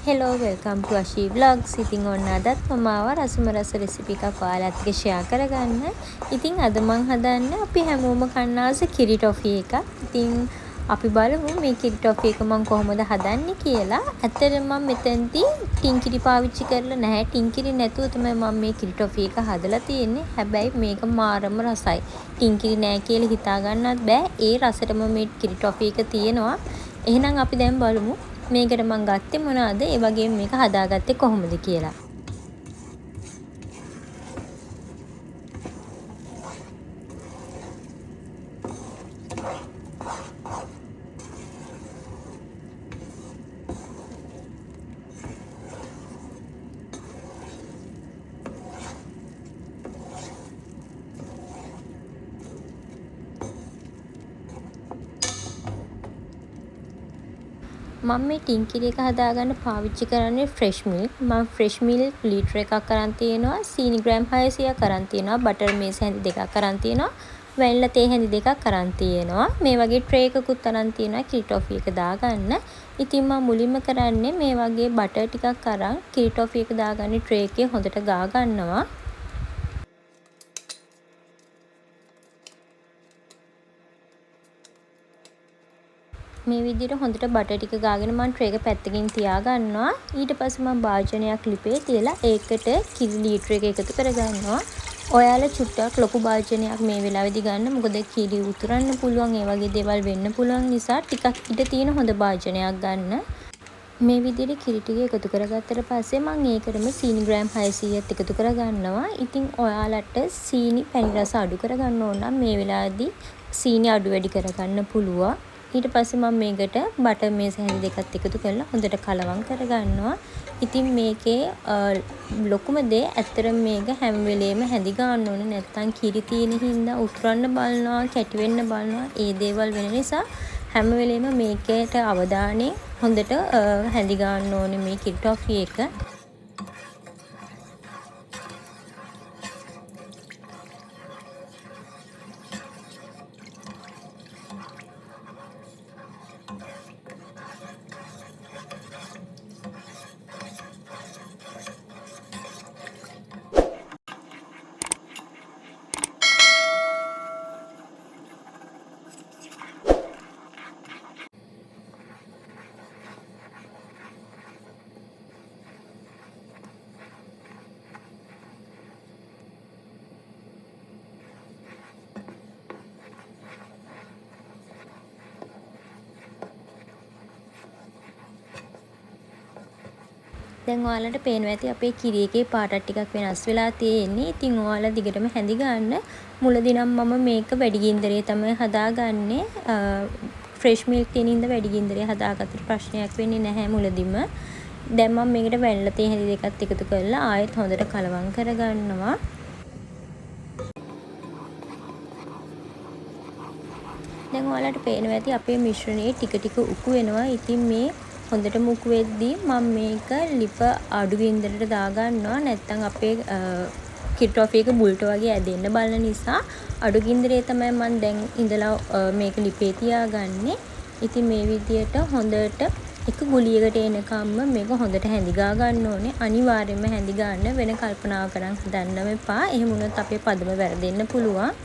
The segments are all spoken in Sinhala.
හෙලෝ වෙල්කම් ටු අශී ව්ලොග්ස්. ඉතින් ඔන්න අදත් මම ආවා රසම රස රෙසිපි එකක් ඔයාලත් එක්ක ෂෙයා කරගන්න. ඉතින් අද මං හදන්නේ අපි හැමෝම කන්න ආස කිරි ටොෆි එකක්. ඉතින් අපි බලමු මේ කිරි ටොෆි එක මං කොහොමද හදන්නේ කියලා. ඇත්තටම මම මෙතෙන්දී ටින් කිරි පාවිච්චි කරලා නැහැ. ටින් කිරි නැතුව තමයි මම මේ කිරි ටොෆි එක හදලා තියෙන්නේ. හැබැයි මේක මාරම රසයි. ටින් කිරි නැහැ කියලා හිතා ගන්නත් බෑ. ඒ රසෙටම මේ කිරි ටොෆි එක තියෙනවා. එහෙනම් අපි දැන් බලමු මේකට මම ගත්තේ මොනවාද, ඒ වගේම මේක හදාගත්තේ කොහොමද කියලා. මම මේ ටින් කිරි එක හදාගන්න පාවිච්චි කරන්නේ ෆ්‍රෙෂ් මිල්ක්. මම ෆ්‍රෙෂ් මිල්ක් ලීටර එකක් අරන් තියෙනවා, සීනි ග්‍රෑම් 600ක් අරන් තියෙනවා, බටර් මේස් හැඳි දෙකක් අරන් තියෙනවා, වැනිලා තේ හැඳි දෙකක් අරන් තියෙනවා. මේ වගේ ට්‍රේ එකකුත් අරන් තියෙනවා කිරි ටොෆි එක දාගන්න. ඉතින් මම මුලින්ම කරන්නේ මේ වගේ බටර් ටිකක් අරන් කිරි ටොෆි එක දාගන්න ට්‍රේ එකේ හොඳට ගා ගන්නවා. මේ විදිහට හොඳට බටර් ටික ගාගෙන මම ට්‍රේ එක පැත්තකින් තියා ගන්නවා. ඊට පස්සේ මම භාජනයක් ලිපේ තියලා ඒකට කිරි ලීටර එක එකතු කරගන්නවා. ඔයාලා චුට්ටක් ලොකු භාජනයක් මේ වෙලාවේදී ගන්න. මොකද කිරි උතුරන්න පුළුවන්, ඒ වගේ දේවල් වෙන්න පුළුවන් නිසා ටිකක් ඉඩ තියෙන හොඳ භාජනයක් ගන්න. මේ විදිහට කිරි ටික එකතු කරගත්තට පස්සේ මම ඒකටම සීනි ග්‍රෑම් 600ක් එකතු කරගන්නවා. ඉතින් ඔයාලට සීනි පැණි රස අඩු කරගන්න ඕන නම් මේ වෙලාවේදී සීනි අඩු වැඩි කරගන්න පුළුවන්. ඊට පස්සේ මම මේකට බටර් මේස් හැඳි දෙකත් එකතු කරලා හොඳට කලවම් කරගන්නවා. ඉතින් මේකේ ලොකුම දේ ඇත්තටම මේක හැම වෙලේම හැඳි ගන්න ඕනේ. නැත්තම් කිරි තියෙන හින්දා උතුරන්න බලනවා, කැටි වෙන්න බලනවා. ඒ දේවල් වෙන නිසා හැම වෙලේම මේකේට අවධානය හොඳට හැඳි ගන්න ඕනේ මේ කිරි ටොෆි එක. දැන් ඔයාලට පේනවා ඇති අපේ කිරි එකේ පාටක් ටිකක් වෙනස් වෙලා තියෙන්නේ. ඉතින් ඔයාලා දිගටම හැඳි ගන්න. මුලදී නම් මම මේක වැඩි ගින්දරේ තමයි හදාගන්නේ. ෆ්‍රෙෂ් මිල්ක් තියෙන ඉඳ වැඩි ගින්දරේ හදාගත්තට ප්‍රශ්නයක් වෙන්නේ නැහැ මුලදීම. දැන් මම මේකට වැනිලා තේ හැඳි දෙකත් එකතු කරලා ආයෙත් හොඳට කලවම් කරගන්නවා. දැන් ඔයාලට පේනවා ඇති අපේ මිශ්‍රණයේ ටික ටික උකු වෙනවා. ඉතින් මේ හොඳට මුකු වෙද්දී මම මේක ලිප අඩු ගින්දරට දාගන්නවා. නැත්නම් අපේ කිරි ටොෆි එක බුල්ට වගේ ඇදෙන්න බලන නිසා අඩු ගින්දරේ තමයි මම දැන් ඉඳලා මේක ලිපේ තියාගන්නේ. ඉතින් මේ විදියට හොඳට එක ගුලියකට එනකම්ම මේක හොඳට හැඳි ගා ගන්න ඕනේ. අනිවාර්යයෙන්ම හැඳි ගන්න, වෙන කල්පනා කරන් හදන්නම එපා. එහෙම වුණොත් අපේ පදම වැරදෙන්න පුළුවන්.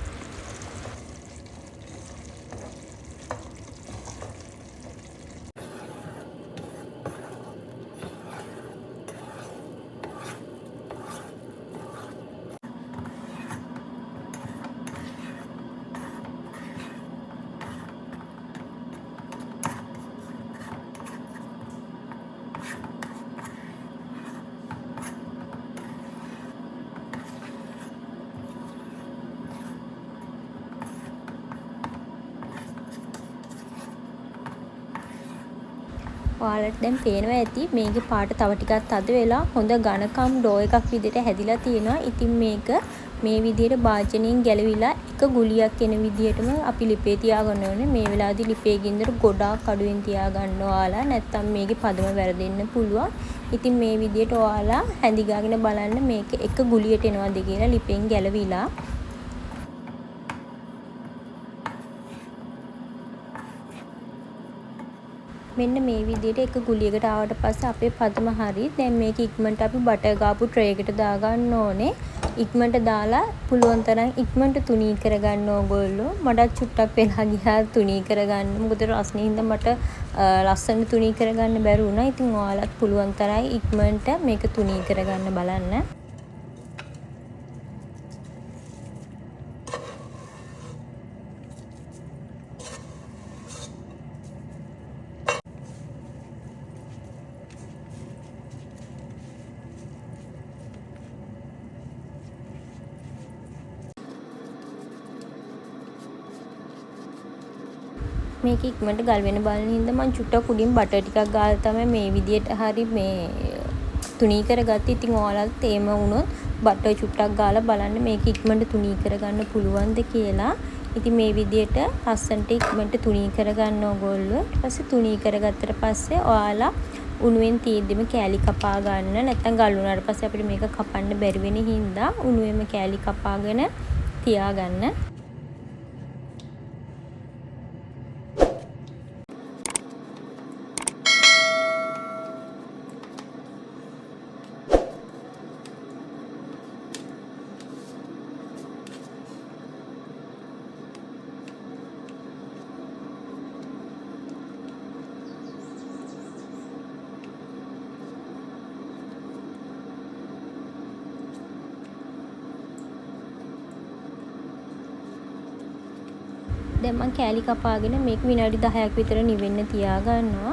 ඔයාලට දැන් පේනවා ඇති මේකේ පාට තව ටිකක් තද වෙලා හොඳ ඝනකම් ඩෝ එකක් විදිහට හැදිලා තියෙනවා. ඉතින් මේක මේ විදිහට භාජනයෙන් ගැලවිලා එක ගුලියක් එන විදිහටම අපි ලිපේ තියාගන්න ඕනේ. මේ වෙලාවේදී ලිපේ ගින්දර ගොඩාක් අඩුවෙන් තියාගන්න ඔයාලා. නැත්තම් මේකේ පදම වැරදෙන්න පුළුවන්. ඉතින් මේ විදිහට ඔයාලා හැඳි ගාගෙන බලන්න මේක එක ගුලියට එනවද කියලා ලිපෙන් ගැලවිලා. මෙන්න මේ විදිහට එක ගුලියකට ආවට පස්සේ අපේ පදම හරි. දැන් මේක ඉක්මනට අපි බටර් ගාපු ට්‍රේ එකට දාගන්න ඕනේ. ඉක්මනට දාලා පුළුවන් තරම් ඉක්මනට තුනී කරගන්න ඕගොල්ලෝ. මටත් චුට්ටක් වෙලා ගියා තුනී කරගන්න. මොකද රස්නේ හින්දා මට ලස්සන තුනී කරගන්න බැරි වුණා. ඉතින් ඔයාලත් පුළුවන් තරම් ඉක්මනට මේක තුනී කරගන්න බලන්න. මේක ඉක්මනට ගල් වෙන බලන හින්දා මම චුට්ටක් උඩින් බටර් ටිකක් ගාලා තමයි මේ විදියට හරි මේ තුනී කරගත්තේ. ඉතින් ඔයාලත් එහෙම වුණොත් බටර් චුට්ටක් ගාලා බලන්න මේක ඉක්මනට තුනී කරගන්න පුළුවන්ද කියලා. ඉතින් මේ විදියට ලස්සනට ඉක්මනට තුනී කරගන්න ඕගොල්ලෝ. ඊට පස්සේ තුනී කරගත්තට පස්සේ ඔයාලා උණුවෙන් තියෙද්දිම කෑලි කපා ගන්න. නැත්නම් ගල් වුණාට පස්සේ අපිට මේක කපන්න බැරි වෙන හින්දා උණුවෙන්ම කෑලි කපාගෙන තියාගන්න. දැන් මම කෑලි කපාගෙන මේක විනාඩි 10ක් විතර නිවෙන්න තියා ගන්නවා.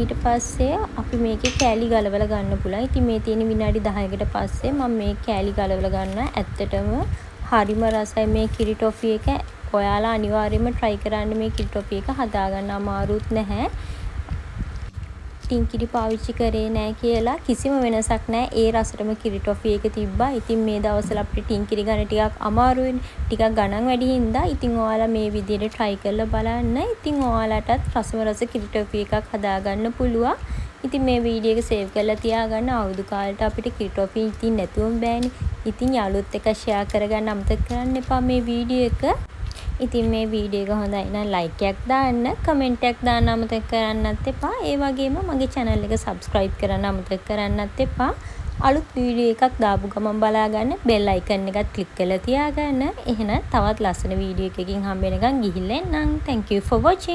ඊට පස්සේ අපි මේකේ කෑලි ගලවලා ගන්න පුළුවන්. ඉතින් මේ තියෙන විනාඩි 10කට පස්සේ මම මේ කෑලි ගලවලා ගන්නවා. ඇත්තටම හරිම රසයි මේ කිරි ටොෆි එක. ඔයාලා අනිවාර්යයෙන්ම try කරන්න මේ කිරි ටොෆි එක හදාගන්න අමාරුත් නැහැ. ටින්කිරි පාවිච්චි කරේ නැහැ කියලා කිසිම වෙනසක් නැහැ. ඒ රසටම කිරි ටොෆි එක තිබ්බා. ඉතින් මේ දවස්වල අපිට ටින්කිරි ගන්න ටිකක් අමාරුයිනේ. ටිකක් ගණන් වැඩි හින්දා ඉතින් ඔයාලා මේ විදිහට try කරලා බලන්න. ඉතින් ඔයාලටත් රසම රස කිරි ටොෆි එකක් හදාගන්න පුළුවන්. ඉතින් මේ වීඩියෝ එක සේව් කරලා තියාගන්න. අවුරුදු කාලෙට අපිට කිරි ටොෆි ඉතින් නැතුවම බෑනේ. ඉතින් යාළුවොත් එක්ක share කරගන්න අමතක කරන්න එපා මේ වීඩියෝ එක. ඉතින් මේ වීඩියෝ එක හොඳයි නම් ලයික් එකක් දාන්න, කමෙන්ට් එකක් දාන්න අමතක කරන්නත් එපා. ඒ වගේම මගේ channel එක subscribe කරන්න අමතක කරන්නත් එපා. අලුත් වීඩියෝ එකක් දාපු ගමන් බලාගන්න bell icon එකත් click කරලා තියාගන්න. එහෙනම් තවත් ලස්සන වීඩියෝ එකකින් හම්බ වෙනකන් ගිහිල්ලා එන්නම්. Thank you for watching.